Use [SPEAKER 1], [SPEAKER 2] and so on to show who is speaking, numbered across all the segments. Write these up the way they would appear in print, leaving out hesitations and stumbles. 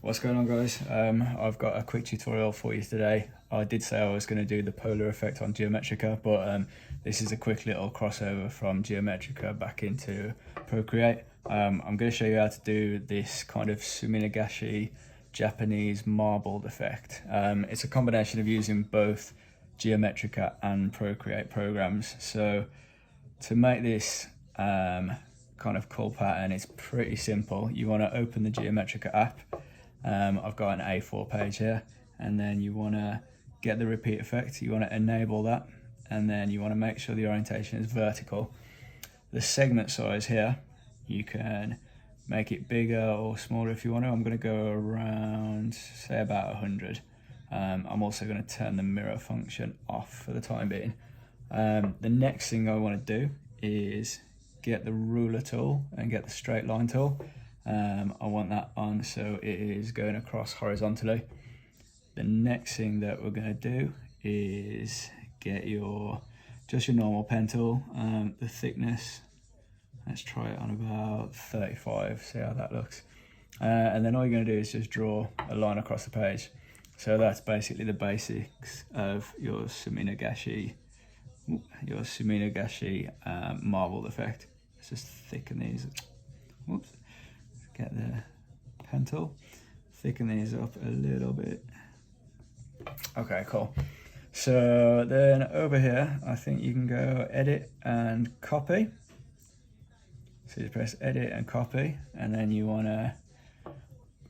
[SPEAKER 1] What's going on, guys? I've got a quick tutorial for you today. I did say I was going to do the polar effect on Geometrica, but this is a quick little crossover from Geometrica back into Procreate. I'm going to show you how to do this kind of Suminagashi Japanese marbled effect. It's a combination of using both Geometrica and Procreate programs. So to make this kind of cool pattern, it's pretty simple. You want to open the Geometrica app. I've got an A4 page here, and then you want to get the repeat effect. You want to enable that, and then you want to make sure the orientation is vertical. The segment size here, you can make it bigger or smaller if you want to. I'm going to go around, say, about 100. I'm also going to turn the mirror function off for the time being. The next thing I want to do is get the ruler tool and get the straight line tool. I want that on so it is going across horizontally. The next thing that we're going to do is get just your normal pen tool. The thickness, let's try it on about 35, see how that looks. And then all you're going to do is just draw a line across the page. So that's basically the basics of your Suminagashi marbled effect. Let's just thicken these. Whoops. Get the pen tool, thicken these up a little bit. Okay, cool. So then over here, I think you can go edit and copy. So you press edit and copy, and then you want to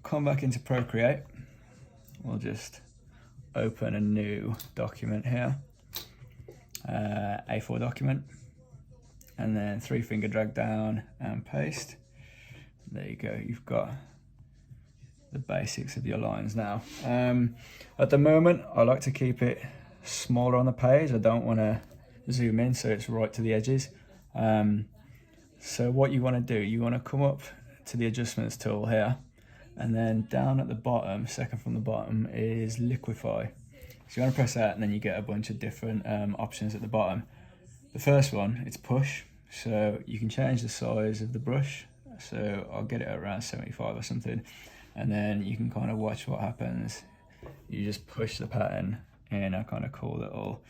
[SPEAKER 1] come back into Procreate. We'll just open a new document here, A4 document, and then 3-finger drag down and paste. There you go, you've got the basics of your lines now. At the moment, I like to keep it smaller on the page. I don't want to zoom in so it's right to the edges. So what you want to do, you want to come up to the adjustments tool here, and then down at the bottom, second from the bottom, is Liquify. So you want to press that, and then you get a bunch of different options at the bottom. The first one, it's push, so you can change the size of the brush. So I'll get it around 75 or something, and then you can kind of watch what happens. You just push the pattern in a kind of cool little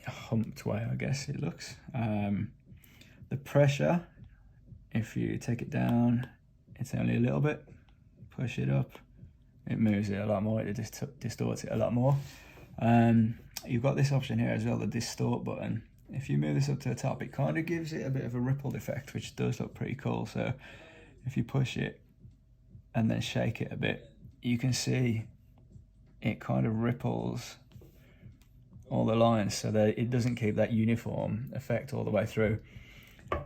[SPEAKER 1] humped way, I guess it looks. The pressure, if you take it down, it's only a little bit. Push it up, it moves it a lot more, it distorts it a lot more. You've got this option here as well, the distort button. If you move this up to the top, it kind of gives it a bit of a rippled effect, which does look pretty cool. So if you push it and then shake it a bit, you can see it kind of ripples all the lines so that it doesn't keep that uniform effect all the way through.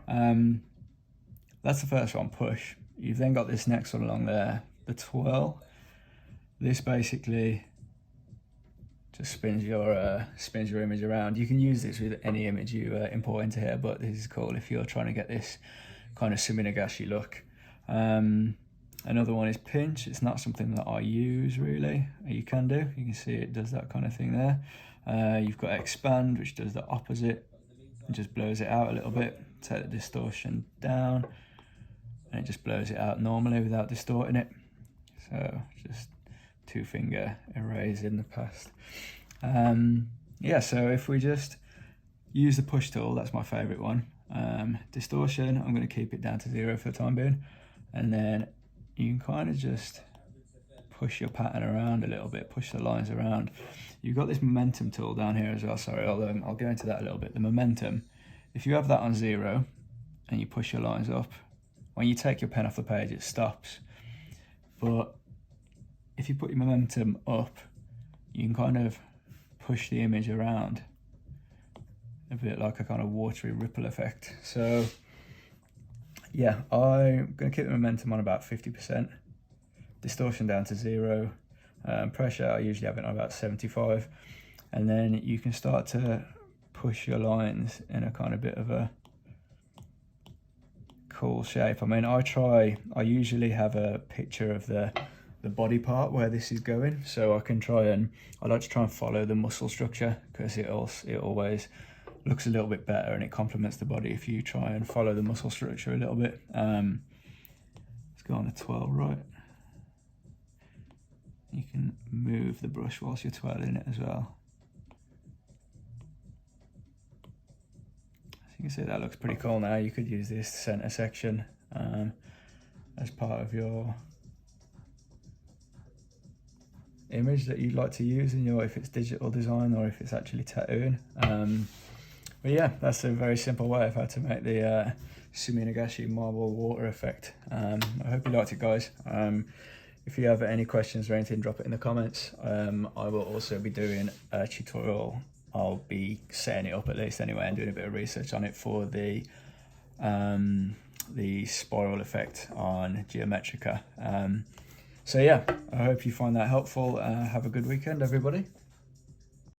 [SPEAKER 1] That's the first one, push. You've then got this next one along there, the twirl. This basically just spins your image around. You can use this with any image you import into here, but this is cool if you're trying to get this kind of Suminagashi look. Another one is pinch. It's not something that I use really. You can do. You can see it does that kind of thing there. You've got expand, which does the opposite. It just blows it out a little bit. Take the distortion down, and it just blows it out normally without distorting it. So just 2-finger erase in the past. Yeah, so if we just use the push tool, that's my favorite one. Distortion, I'm going to keep it down to 0 for the time being, and then you can kind of just push your pattern around a little bit, push the lines around. You've got this momentum tool down here as well. Sorry, I'll go into that a little bit. The momentum, if you have that on 0 and you push your lines up, when you take your pen off the page, it stops. But if you put your momentum up, you can kind of push the image around a bit like a kind of watery ripple effect. So yeah, I'm going to keep the momentum on about 50%, distortion down to 0, pressure I usually have it on about 75, and then you can start to push your lines in a kind of bit of a cool shape. I mean, I usually have a picture of the body part where this is going, so I like to try and follow the muscle structure, because it always looks a little bit better and it complements the body if you try and follow the muscle structure a little bit. Let's go on to 12, right? you can move the brush whilst you're twirling it as well. As you can see, that looks pretty cool now. You could use this center section as part of your image that you'd like to use in your, if it's digital design or if it's actually tattooing. But yeah, that's a very simple way of how to make the Suminagashi marble water effect. I hope you liked it, guys. If you have any questions or anything, drop it in the comments. I will also be doing a tutorial. I'll be setting it up at least anyway and doing a bit of research on it for the spiral effect on Geometrica. So yeah, I hope you find that helpful. Have a good weekend, everybody.